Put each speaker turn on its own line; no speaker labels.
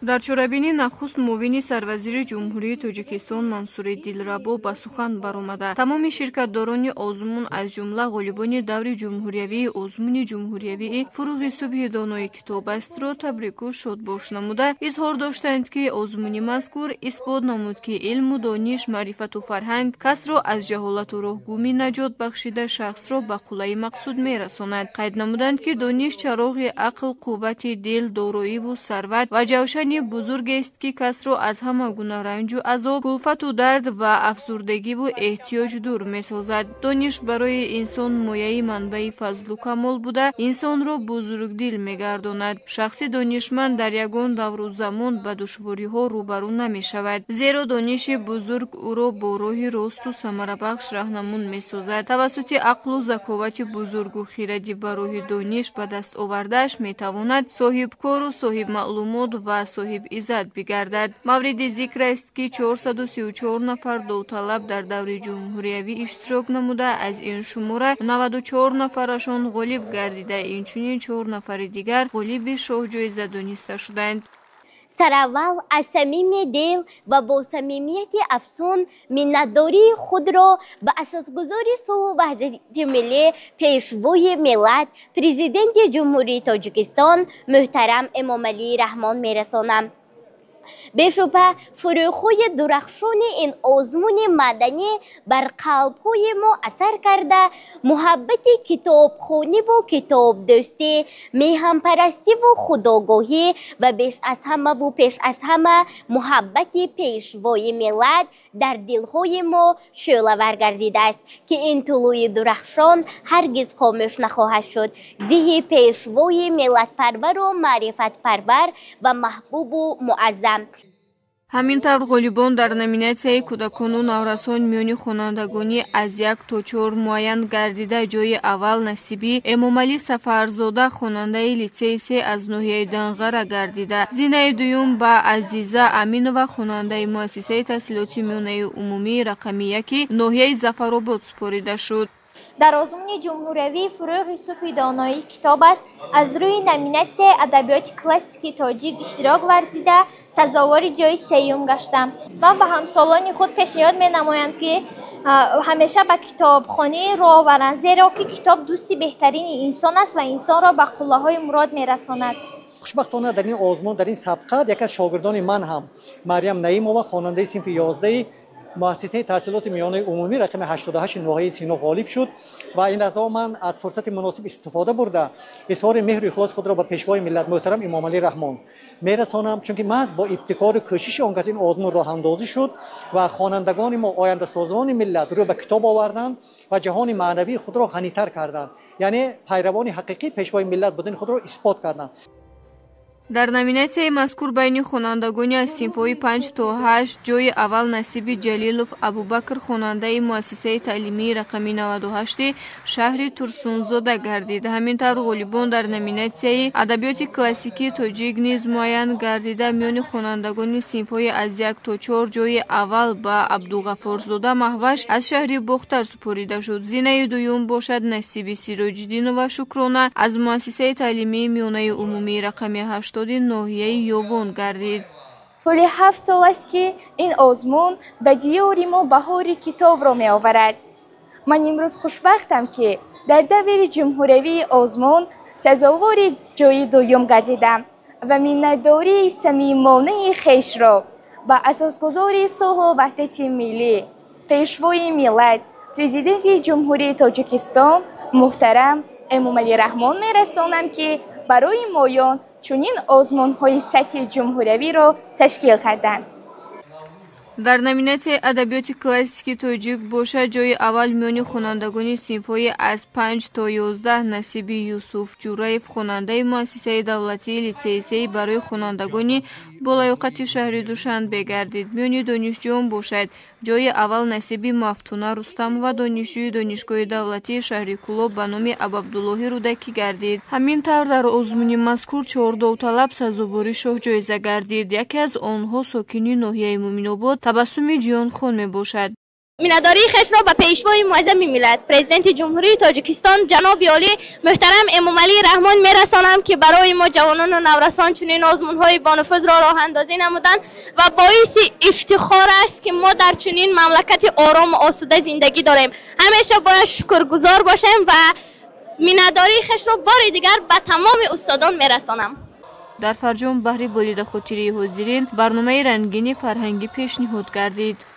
дар чорабини нахуст муовини сарвазири ҷумҳурии тоҷикистон Мансури Дилрабо ба сухан баромада тамоми ширкатдорони озмун аз ҷумла ғолибони даври ҷумҳуриявии озмуни ҷумҳуриявии фуруғи субҳи донои китобастро табрику шодбош намуда изҳор доштанд, ки озмуни мазкур исбот намуд, ки илму дониш, маърифату фарҳанг касро аз ҷаҳолату роҳгумӣ наҷот бахшида шахсро ба қуллаи мақсуд мерасонад. Қайд намуданд, ки дониш чароғи ақл, қуввати дил, дороиву сарват ва ҷавшани бузургест, ки касро аз ҳама гуна ранҷу азоб, кулфату дард ва афзурдагиву эҳтиёҷ дур месозад. Дониш барои инсон мояи манбаи фазлу камол буда, инсонро бузургдил мегардонад. Шахси донишманд дар ягон давру замон ба душвориҳо рӯбарӯ намешавад, зеро дониши бузург ӯро бо роҳи росту самарабахш раҳнамун месозад. Тавассути ақлу заковати бузургу хиради ба роҳи дониш ба даст овардааш метавонад соҳибкору соҳибмаълумот ва соҳиб иззат бигардад. Мавриди зикр аст, ки 434 нафар довталаб дар даври ҷумҳуриявӣ иштирок намуда, аз ин шумора 94 нафарашон ғолиб гардида, инчунин 4 нафари дигар ғолиби шоҳҷоиза дониста шуданд.
سرأول از صمیم دل و با صمیمیت افزون منتداری خود را به اساسگذاری صلح و وحدت ملی پیشوای ملت پرزیدنت جمهوری تاجیکستان محترم امامعلی رحمان میرسانم. بشبه فروغ‌های درخشان این آزمون مدنی بر قلب‌های ما اثر کرده، محبت کتابخوانی و کتاب دوستی، میهن پرستی و خودآگاهی و بیش از همه و پیش از همه محبت پیشوای ملت در دل‌های ما شعله‌ور گردیده است که این طلوع درخشان هرگز خاموش نخواهد شد. زیح پیشوای ملت پرور و معرفت پرور و محبوب و معظم.
ҳамин тавр ғолибон дар номинатсияи кӯдакону наврасон миёни хонандагонӣ аз 1 то 4 муайян гардида, ҷойи аввал насиби Эмомалӣ Сафарзода, хонандаи литсеи 3 аз ноҳияи Данғара гардида, зинаи дуюм ба Азиза Аминова, хонандаи муассисаи таҳсилоти миёнаи умумии рақами 1 ноҳияи Зафаробод супорида шуд.
در آزمون جمهوری فروغ صبح دانایی کتاب است. از روی نامیناسیون ادبیات کلاسیک تاجیک اشتراک ورزیده سزاوار جای سوم گشتم. من به همسالان خود پیشنهاد می‌نمایم که همیشه به کتابخانه راه آورند، زیرا که کتاب دوستی بهترین انسان است و انسان را به قله‌های مراد می‌رساند.
خوشبختانه در این آزمون، در این سابقه، یکی از شاگردان من هم مریم نعیمова، خواننده صنف 11 مؤسسه تحصیلات میانه عمومی رقم 88 ناحیه سینا غالب شد و این از من از فرصت مناسب استفاده برده اظهار مهر و اخلاص خود را به پیشوای ملت محترم امامعلی رحمان میرسانم، چون که محض با ابتکار و کوشش آن کس این آزمون راه اندازی شد و خوانندگان ما آینده سازان ملت رو به کتاب آوردند و جهان معنوی خود را غنی‌تر کردند، یعنی پیروان حقیقی پیشوای ملت بودن خود را اثبات کردند.
дар номинатсияи мазкур байни хонандагони аз синфҳои 5 то 8 ҷойи аввал насиби Ҷалилов Абубакр, хонандаи муассисаи таълимии рақами 98 шаҳри Турсунзода гардид. Ҳамин тавр ғолибон дар номинатсияи адабиёти классикии тоҷик низ муайян гардида, миёни хонандагони синфҳои аз 1 то 4 ҷойи аввал ба Абдуғаффорзода Маҳваш аз шаҳри Бохтар супорида шуд. Зинаи дуюм бошад насиби Сироҷиддинова Шукрона аз муассисаи таълимии миёнаи умумии рақами 80 ناحیه یوون گردید.
حول 7 سال است که این آزمون به دیار ما بهار کتاب را می آورد. من امروز خوشبختم که در دور جمهوری آزمون سزاوار جای دوم گردیدم و منتداری صمیمانه خویش را به اساسگذاری صلح و وحدت ملی پیشوای ملت پرزیدنت جمهوری تاجیکستان محترم امامعلی رحمان می رسانم که برای مایان چنین آزمون‌های سطح جمهوری را تشکیل کردند.
дар номинатсияи адабиёти классики тоҷик бошад ҷойи аввал миёни хонандагони синфҳои аз 5 то 11 насиби Юсуф Ҷураев, хонандаи муассисаи давлатии литсеи 3 барои хонандагони болаёқати шаҳри Душанбе гардид. Миёни донишҷӯён бошад ҷойи аввал насиби Мафтуна Рустамова, донишҷӯи донишгоҳи давлатии шаҳри Кӯлоб ба номи Абабдуллоҳи Рӯдакӣ гардид. Ҳамин тавр дар озмуни мазкур 4 довталаб сазовори шоҳҷоиза гардид. Яке аз онҳо сокини ноҳияи Муъминобод Табассуми Ҷиёнхон мебошад.
مینداری خش را به پیشوای معظم ملت پرزیدنت جمهوری تاجیکستان جناب عالی محترم امامعلی رحمان میرسانم که برای ما جوانان و نورسان چنین آزمون‌های بانفذ را راه اندازی نمودند و باعث افتخار است که ما در چنین مملکت آرام و آسوده زندگی داریم. همیشه باید شکرگزار باشیم و مینداری خش را بار دیگر به تمام استادان میرسانم.
در فرجام بهر بریده خاطری حاضرین برنامه رنگینی فرهنگی پیشنهاد گردید.